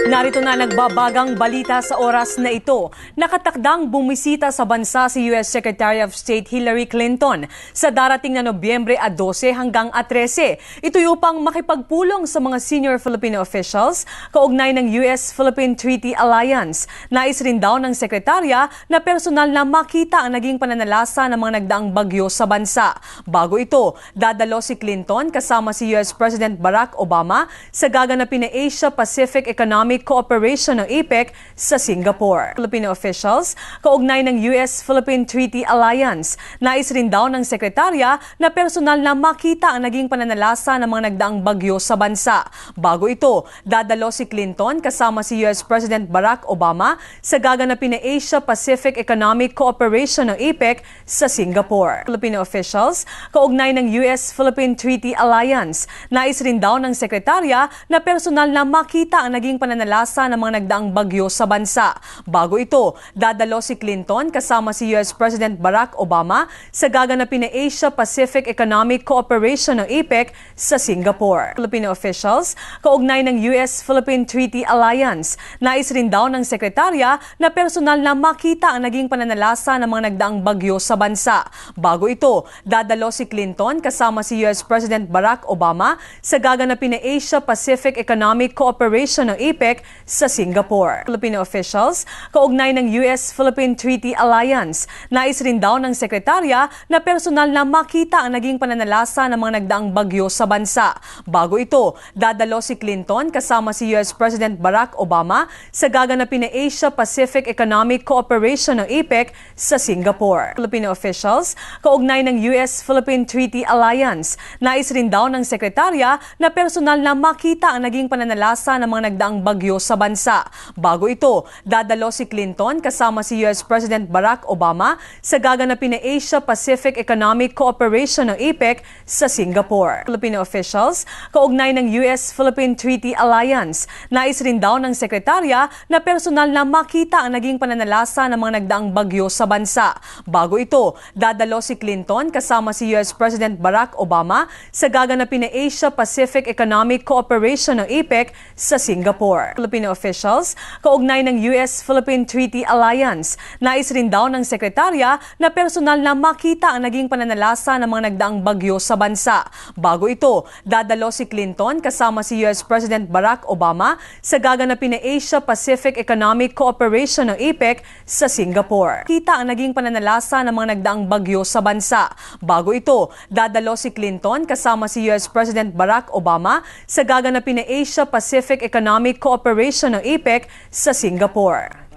Narito na nagbabagang balita sa oras na ito. Nakatakdang bumisita sa bansa si U.S. Secretary of State Hillary Clinton sa darating na Nobyembre 12 hanggang 13. Ito upang makipagpulong sa mga senior Filipino officials kaugnay ng U.S.-Philippine Treaty Alliance. Nais rin daw ng sekretarya na personal na makita ang naging pananalasa ng mga nagdaang bagyo sa bansa. Bago ito, dadalo si Clinton kasama si U.S. President Barack Obama sa gaganapin na Asia-Pacific Economic Cooperation ng APEC sa Singapore. Filipino officials, kaugnay ng U.S.-Philippine Treaty Alliance, nais rin daw ng sekretarya na personal na makita ang naging pananalasa ng mga nagdaang bagyo sa bansa. Bago ito, dadalo si Clinton kasama si U.S. President Barack Obama sa gaganapin na Asia-Pacific Economic Cooperation ng APEC sa Singapore. Filipino officials, kaugnay ng U.S.-Philippine Treaty Alliance, nais rin daw ng sekretarya na personal na makita ang naging pananalasa ng mga nagdaang bagyo sa bansa. Bago ito, dadalo si Clinton kasama si U.S. President Barack Obama sa gaganapin na Asia-Pacific Economic Cooperation ng APEC sa Singapore. Filipino officials, kaugnay ng U.S.-Philippine Treaty Alliance, nais rin daw ng sekretarya na personal na makita ang naging pananalasa ng mga nagdaang bagyo sa bansa. Bago ito, dadalo si Clinton kasama si U.S. President Barack Obama sa gaganapin na Asia-Pacific Economic Cooperation ng APEC sa Singapore. Filipino officials, kaugnay ng U.S.-Philippine Treaty Alliance, nais rin daw ng sekretarya na personal na makita ang naging pananalasa ng mga nagdaang bagyo sa bansa. Bago ito, dadalo si Clinton kasama si U.S. President Barack Obama sa gaganapin na Asia-Pacific Economic Cooperation ng APEC sa Singapore. Filipino officials, kaugnay ng U.S.-Philippine Treaty Alliance, nais rin daw ng sekretarya na personal na makita ang naging pananalasa ng mga nagdaang bagyo sa bansa. Bago ito, dadalo si Clinton kasama si U.S. President Barack Obama sa gaganapin na Asia-Pacific Economic Cooperation ng APEC sa Singapore. Filipino officials, kaugnay ng U.S.-Philippine Treaty Alliance, nais rin daw ng sekretarya na personal na makita ang naging pananalasa ng mga nagdaang bagyo sa bansa. Bago ito, dadalo si Clinton kasama si U.S. President Barack Obama sa gaganapin na Asia-Pacific Economic Cooperation ng APEC sa Singapore. Filipino officials, kaugnay ng U.S.-Philippine Treaty Alliance, nais rin daw ng sekretarya na personal na makita ang naging pananalasa ng mga nagdaang bagyo sa bansa. Bago ito, dadalo si Clinton kasama si U.S. President Barack Obama sa gaganapin na Asia-Pacific Economic Cooperation ng APEC sa Singapore. Kita ang naging pananalasa ng mga nagdaang bagyo sa bansa. Bago ito, dadalo si Clinton kasama si U.S. President Barack Obama sa gaganapin na Asia-Pacific Economic Cooperation ng APEC sa Singapore.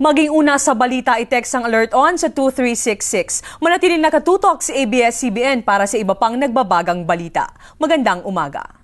Maging una sa balita, i-text ang alert on sa 2366. Manatiling nakatutok sa ABS-CBN para sa iba pang nagbabagang balita. Magandang umaga.